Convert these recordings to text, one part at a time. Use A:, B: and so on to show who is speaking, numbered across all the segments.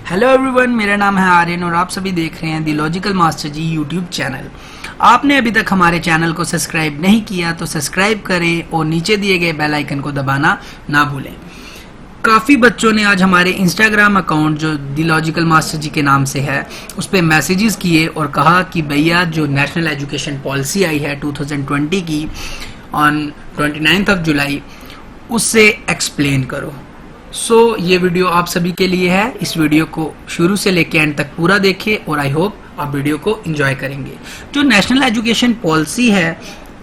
A: Hello everyone, मेरा नाम है आर्यन और आप सभी देख रहे हैं the Logical Master ji YouTube channel. आपने अभी तक हमारे चैनल को सब्सक्राइब नहीं किया तो सब्सक्राइब करें और नीचे दिए गए बेल आइकन को दबाना ना भूलें। काफ़ी बच्चों ने आज हमारे इंस्टाग्राम अकाउंट जो द लॉजिकल मास्टर जी के नाम से है उस पर मैसेजेस किए और कहा कि भैया जो नेशनल एजुकेशन पॉलिसी आई है 2020 की ऑन 29 जुलाई उससे एक्सप्लेन करो। ये वीडियो आप सभी के लिए है। इस वीडियो को शुरू से लेकर एंड तक पूरा देखें और आई होप आप वीडियो को एंजॉय करेंगे। जो नेशनल एजुकेशन पॉलिसी है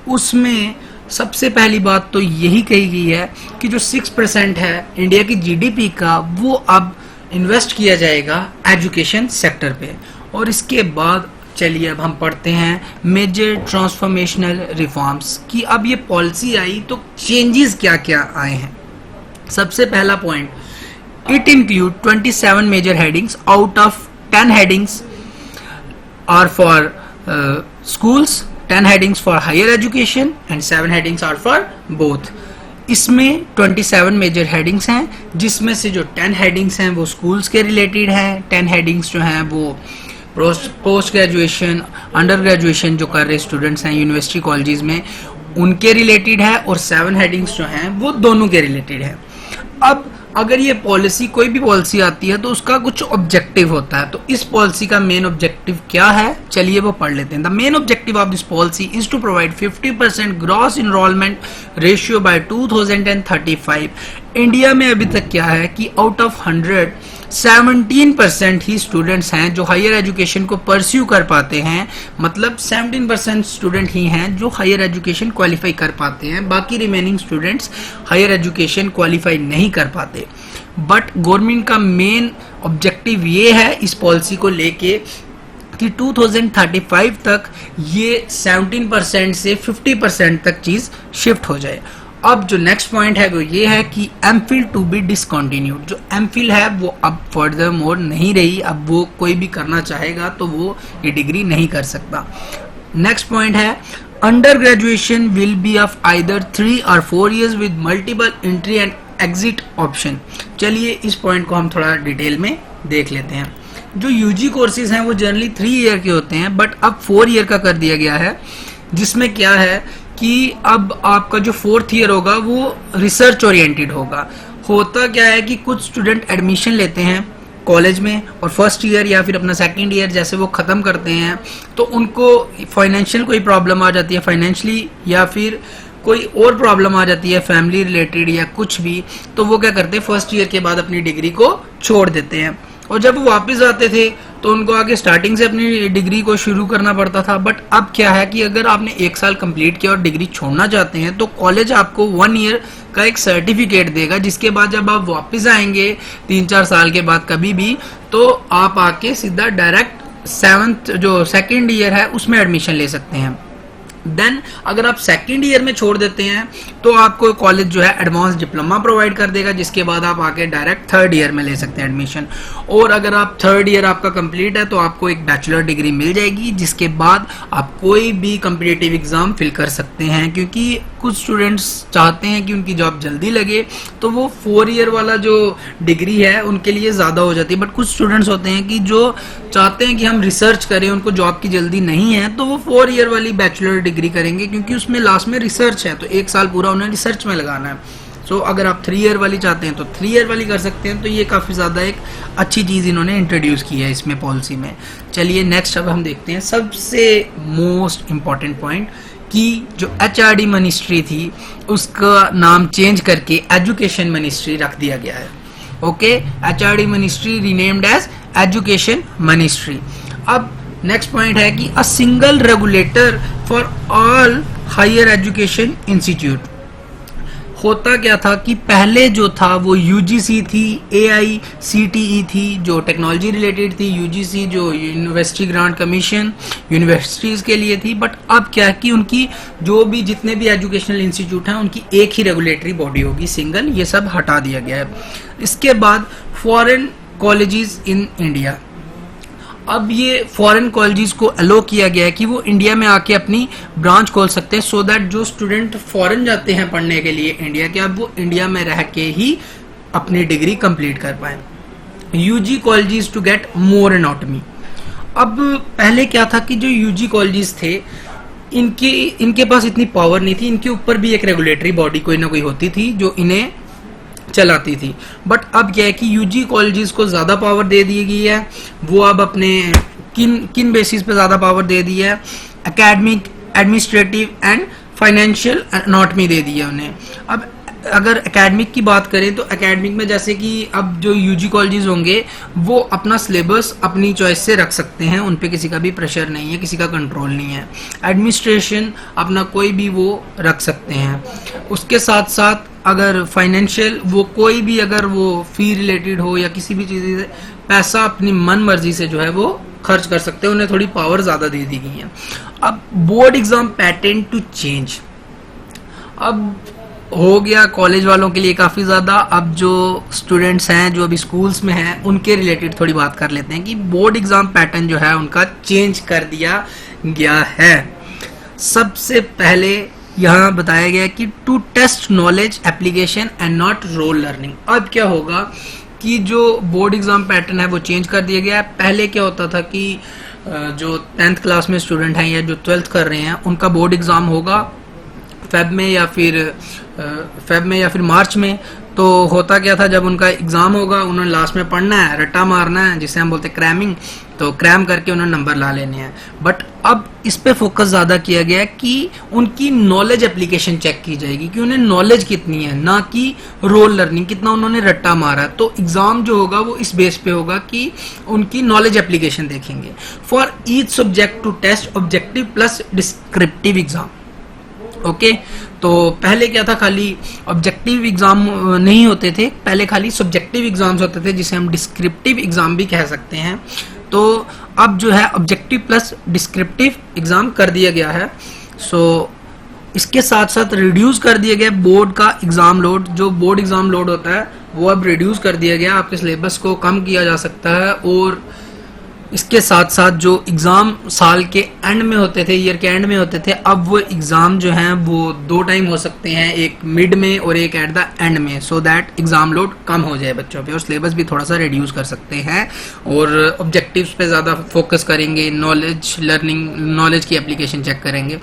A: उसमें सबसे पहली बात तो यही कही गई है कि जो 6% है इंडिया की जीडीपी का वो अब इन्वेस्ट किया जाएगा एजुकेशन सेक्टर पे। और इसके बाद चलिए अब हम पढ़ते हैं मेजर ट्रांसफॉर्मेशनल रिफॉर्म्स कि अब ये पॉलिसी आई तो चेंजेस क्या क्या आए हैं। सबसे पहला point, it include 27 major headings out of 10 headings are for schools, 10 headings for higher education and 7 headings are for both। इसमें 27 मेजर हेडिंग्स हैं जिसमें से जो 10 हेडिंग्स हैं वो स्कूल्स के रिलेटेड हैं, 10 हेडिंग्स जो हैं वो पोस्ट ग्रेजुएशन अंडर ग्रेजुएशन जो कर रहे स्टूडेंट्स हैं यूनिवर्सिटी कॉलेजेस में उनके रिलेटेड है और 7 हेडिंग्स जो हैं वो दोनों के रिलेटेड है। अब अगर ये पॉलिसी कोई भी पॉलिसी आती है तो उसका कुछ ऑब्जेक्टिव होता है, तो इस पॉलिसी का मेन ऑब्जेक्टिव क्या है चलिए वो पढ़ लेते हैं। The main objective of this policy is to provide 50% gross enrolment ratio by 2035। India में अभी तक क्या है कि आउट ऑफ 100 17% ही स्टूडेंट्स हैं जो हायर एजुकेशन को परस्यू कर पाते हैं, मतलब 17% स्टूडेंट ही हैं जो हायर एजुकेशन क्वालिफाई कर पाते हैं, बाकी remaining students higher education qualify नहीं कर पाते। बट गवर्नमेंट का मेन ऑब्जेक्टिव ये है इस पॉलिसी को लेके कि 2035 तक ये 17% से 50% तक चीज शिफ्ट हो जाए। अब जो नेक्स्ट पॉइंट है वो ये है कि एमफिल टू बी डिसकंटिन्यूड। जो एमफिल है वो अब फर्दर मोर नहीं रही, अब वो कोई भी करना चाहेगा तो वो ये डिग्री नहीं कर सकता। नेक्स्ट पॉइंट है under graduation will be of either 3 और 4 years with multiple entry and exit option. चलिए इस पॉइंट को हम थोड़ा डिटेल में देख लेते हैं। जो यूजी कोर्सेज हैं वो जनरली 3 year के होते हैं बट अब 4 year का कर दिया गया है, जिसमें क्या है कि अब आपका जो 4th ईयर होगा वो रिसर्च ओरिएंटेड होगा। होता क्या है कि कुछ स्टूडेंट एडमिशन लेते हैं कॉलेज में और फर्स्ट ईयर या फिर अपना सेकंड ईयर जैसे वो ख़त्म करते हैं तो उनको फाइनेंशियल कोई प्रॉब्लम आ जाती है, फाइनेंशियली या फिर कोई और प्रॉब्लम आ जाती है फैमिली रिलेटेड या कुछ भी, तो वो क्या करते हैं फर्स्ट ईयर के बाद अपनी डिग्री को छोड़ देते हैं। और जब वो वापस आते थे तो उनको आगे स्टार्टिंग से अपनी डिग्री को शुरू करना पड़ता था। बट अब क्या है कि अगर आपने 1 साल कंप्लीट किया और डिग्री छोड़ना चाहते हैं तो कॉलेज आपको 1 year का एक सर्टिफिकेट देगा, जिसके बाद जब आप वापस आएंगे 3-4 साल के बाद कभी भी तो आप आके सीधा डायरेक्ट 7th जो सेकेंड ईयर है उसमें एडमिशन ले सकते हैं। देन अगर आप सेकेंड ईयर में छोड़ देते हैं तो आपको कॉलेज जो है एडवांस डिप्लोमा प्रोवाइड कर देगा, जिसके बाद आप आके डायरेक्ट 3rd ईयर में ले सकते हैं एडमिशन। और अगर आप 3rd ईयर आपका कंप्लीट है तो आपको एक बैचलर डिग्री मिल जाएगी, जिसके बाद आप कोई भी कॉम्पिटिटिव एग्जाम फिल कर सकते हैं। क्योंकि कुछ स्टूडेंट्स चाहते हैं कि उनकी जॉब जल्दी लगे तो वो 4 year वाला जो डिग्री है उनके लिए ज़्यादा हो जाती है। बट कुछ स्टूडेंट्स होते हैं कि जो चाहते हैं कि हम रिसर्च करें, उनको जॉब की जल्दी नहीं है तो वो 4 year वाली बैचलर डिग्री करेंगे, क्योंकि उसमें लास्ट में रिसर्च है तो 1 साल पूरा उन्हें रिसर्च में लगाना है। अगर आप 3 year वाली चाहते हैं तो 3 year वाली कर सकते हैं। तो ये काफ़ी ज़्यादा एक अच्छी चीज़ इन्होंने इंट्रोड्यूस की है इसमें पॉलिसी में। चलिए नेक्स्ट अब हम देखते हैं सबसे मोस्ट इम्पॉर्टेंट पॉइंट कि जो HRD मिनिस्ट्री थी उसका नाम चेंज करके एजुकेशन मिनिस्ट्री रख दिया गया है। Okay, HRD ministry renamed as education ministry. अब नेक्स्ट पॉइंट है कि a single regulator for all higher education institute. होता क्या था कि पहले जो था वो UGC थी, AICTE थी जो टेक्नोलॉजी रिलेटेड थी, UGC जो यूनिवर्सिटी ग्रांट कमीशन यूनिवर्सिटीज के लिए थी। बट अब क्या है कि उनकी जो भी जितने भी एजुकेशनल इंस्टीट्यूट हैं उनकी एक ही रेगुलेटरी बॉडी होगी, सिंगल, ये सब हटा दिया गया है। इसके बाद फॉरेन कॉलेजेस इन इंडिया, अब ये फॉरेन कॉलेजेस को अलो किया गया है कि वो इंडिया में आके अपनी ब्रांच खोल सकते हैं, सो दैट जो स्टूडेंट फॉरेन जाते हैं पढ़ने के लिए इंडिया के, अब वो इंडिया में रह के ही अपनी डिग्री कंप्लीट कर पाए। UG colleges to get more anatomy. अब पहले क्या था कि जो यूजी कॉलेजेस थे इनके पास इतनी पावर नहीं थी, इनके ऊपर भी एक रेगुलेटरी बॉडी कोई ना कोई होती थी जो इन्हें चलाती थी। बट अब क्या है कि यूजी कॉलेजेस को ज्यादा पावर दे दी गई है। वो अब अपने किन बेसिस पे ज्यादा पावर दे दी है, academic, administrative and financial anatomy दे दी है उन्हें। अब अगर एकेडमिक की बात करें तो एकेडमिक में जैसे कि अब जो यूजी कॉलेजेस होंगे वो अपना सिलेबस अपनी चॉइस से रख सकते हैं, उन पे किसी का भी प्रेशर नहीं है, किसी का कंट्रोल नहीं है। एडमिनिस्ट्रेशन अपना कोई भी वो रख सकते हैं। उसके साथ साथ अगर फाइनेंशियल, वो कोई भी अगर वो फी रिलेटेड हो या किसी भी चीज़ से पैसा अपनी मन मर्जी से जो है वो खर्च कर सकते हैं, उन्हें थोड़ी पावर ज़्यादा दे दी गई है। अब board exam pattern to change, अब हो गया कॉलेज वालों के लिए काफ़ी ज़्यादा। अब जो स्टूडेंट्स हैं जो अभी स्कूल्स में हैं उनके रिलेटेड थोड़ी बात कर लेते हैं कि बोर्ड एग्ज़ाम पैटर्न जो है उनका चेंज कर दिया गया है। सबसे पहले यहाँ बताया गया कि to test knowledge application and not rote learning. अब क्या होगा कि जो बोर्ड एग्ज़ाम पैटर्न है वो चेंज कर दिया गया है। पहले क्या होता था कि जो 10th क्लास में स्टूडेंट हैं या जो 12th कर रहे हैं उनका बोर्ड एग्ज़ाम होगा फेब में या फिर मार्च में। तो होता क्या था, जब उनका एग्जाम होगा उन्होंने लास्ट में पढ़ना है, रट्टा मारना है, जिसे हम बोलते हैं क्रैमिंग, तो क्रैम करके उन्होंने नंबर ला लेने हैं। बट अब इस पे फोकस ज़्यादा किया गया है कि उनकी नॉलेज एप्लीकेशन चेक की जाएगी कि उन्हें नॉलेज कितनी है, ना कि रोल लर्निंग कितना उन्होंने रट्टा मारा है। तो एग्जाम जो होगा वो इस बेस पे होगा कि उनकी नॉलेज एप्लीकेशन देखेंगे। For each subject to test objective plus descriptive exam. Okay तो पहले क्या था, खाली ऑब्जेक्टिव एग्जाम नहीं होते थे, पहले खाली सब्जेक्टिव एग्जाम्स होते थे जिसे हम डिस्क्रिप्टिव एग्जाम भी कह सकते हैं। तो अब जो है ऑब्जेक्टिव प्लस डिस्क्रिप्टिव एग्जाम कर दिया गया है। सो इसके साथ साथ रिड्यूस कर दिया गया बोर्ड का एग्जाम लोड। जो बोर्ड एग्जाम लोड होता है वो अब रिड्यूस कर दिया गया, आपके सिलेबस को कम किया जा सकता है। और इसके साथ साथ जो एग्ज़ाम साल के एंड में होते थे, ईयर के एंड में होते थे, अब वो एग्ज़ाम जो हैं वो 2 टाइम हो सकते हैं, एक मिड में और एक एट द एंड में, सो दैट एग्ज़ाम लोड कम हो जाए बच्चों पे और सिलेबस भी थोड़ा सा रिड्यूस कर सकते हैं और ऑब्जेक्टिव्स पे ज़्यादा फोकस करेंगे, नॉलेज लर्निंग, नॉलेज की एप्लीकेशन चेक करेंगे।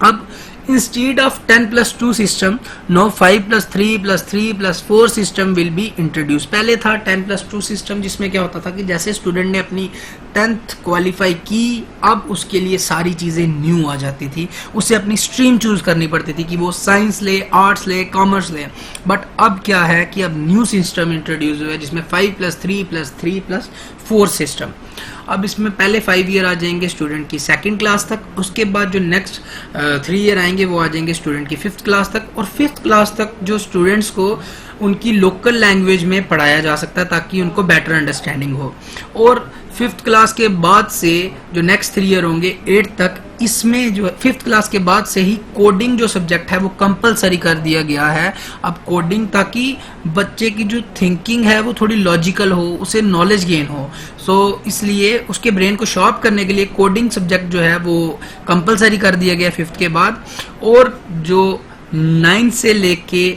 A: अब instead of 10+2 system, now 5+3+3+4 system will be introduced। पहले था 10+2 system जिसमें क्या होता था कि जैसे स्टूडेंट ने अपनी 10th क्वालिफाई की, अब उसके लिए सारी चीज़ें न्यू आ जाती थी, उसे अपनी स्ट्रीम चूज करनी पड़ती थी कि वो साइंस ले, आर्ट्स ले, कॉमर्स ले। बट अब क्या है कि अब न्यू सिस्टम इंट्रोड्यूस हुआ है जिसमें 5+3+3+4 सिस्टम। अब इसमें पहले 5 ईयर आ जाएंगे स्टूडेंट की 2nd क्लास तक, उसके बाद जो नेक्स्ट 3 ईयर आएंगे वो आ जाएंगे स्टूडेंट की 5th क्लास तक, और 5th क्लास तक जो स्टूडेंट्स को उनकी लोकल लैंग्वेज में पढ़ाया जा सकता है ताकि उनको बेटर अंडरस्टैंडिंग हो। और 5th क्लास के बाद से जो नेक्स्ट 3 ईयर होंगे 8th तक, इसमें जो 5th क्लास के बाद से ही कोडिंग जो सब्जेक्ट है वो कंपलसरी कर दिया गया है। अब कोडिंग, ताकि बच्चे की जो थिंकिंग है वो थोड़ी लॉजिकल हो, उसे नॉलेज गेन हो, सो इसलिए उसके ब्रेन को शार्प करने के लिए कोडिंग सब्जेक्ट जो है वो कंपलसरी कर दिया गया 5th के बाद। और जो 9 से लेके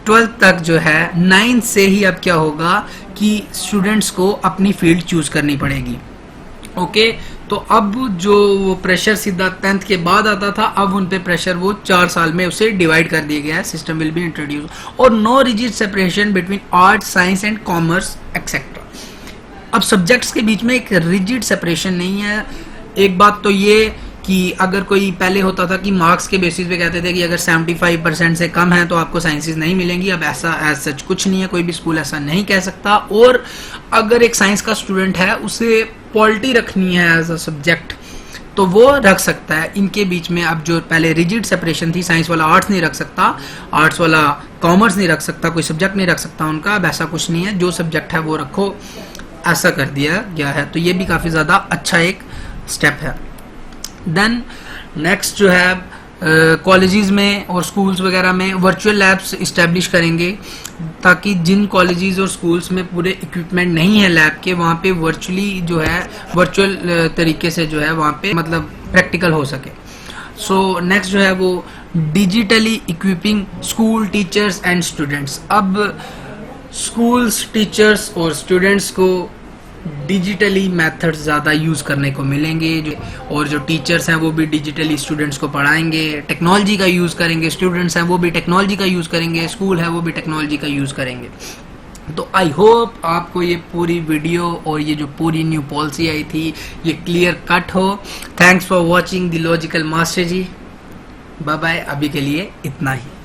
A: 12 तक जो है, 9 से ही अब क्या होगा कि स्टूडेंट्स को अपनी फील्ड चूज करनी पड़ेगी। ओके तो अब जो वो प्रेशर सीधा 10th के बाद आता था, अब उन पे प्रेशर वो 4 साल में उसे डिवाइड कर दिया गया है। सिस्टम विल बी इंट्रोड्यूस और no rigid separation between art, science and commerce etcetera. अब सब्जेक्ट्स के बीच में एक रिजिड सेपरेशन नहीं है। एक बात तो ये कि अगर कोई पहले होता था कि मार्क्स के बेसिस पे कहते थे कि अगर 75% से कम है तो आपको साइंसेस नहीं मिलेंगी, अब ऐसा एज सच कुछ नहीं है, कोई भी स्कूल ऐसा नहीं कह सकता। और अगर एक साइंस का स्टूडेंट है उसे पॉलिटी रखनी है एज अ सब्जेक्ट तो वो रख सकता है। इनके बीच में अब जो पहले रिजिड सेपरेशन थी, साइंस वाला आर्ट्स नहीं रख सकता, आर्ट्स वाला कॉमर्स नहीं रख सकता, कोई सब्जेक्ट नहीं रख सकता उनका, अब ऐसा कुछ नहीं है, जो सब्जेक्ट है वो रखो, ऐसा कर दिया गया है। तो ये भी काफ़ी ज़्यादा अच्छा एक स्टेप है। देन नेक्स्ट जो है कॉलेजेस में और स्कूल्स वगैरह में वर्चुअल लैब्स इस्टेब्लिश करेंगे ताकि जिन कॉलेजेस और स्कूल्स में पूरे इक्विपमेंट नहीं है लैब के, वहाँ पे वर्चुअली जो है वर्चुअल तरीके से जो है वहाँ पे मतलब प्रैक्टिकल हो सके। सो नेक्स्ट जो है वो digitally equipping school teachers and students. अब स्कूल्स, टीचर्स और स्टूडेंट्स को डिजिटली मेथड्स ज़्यादा यूज़ करने को मिलेंगे, और जो टीचर्स हैं वो भी डिजिटली स्टूडेंट्स को पढ़ाएंगे, टेक्नोलॉजी का यूज़ करेंगे, स्टूडेंट्स हैं वो भी टेक्नोलॉजी का यूज़ करेंगे, स्कूल है वो भी टेक्नोलॉजी का यूज़ करेंगे। तो आई होप आपको ये पूरी वीडियो और ये जो पूरी न्यू पॉलिसी आई थी ये क्लियर कट हो। Thanks for watching the Logical Master ji. Bye bye, अभी के लिए इतना ही।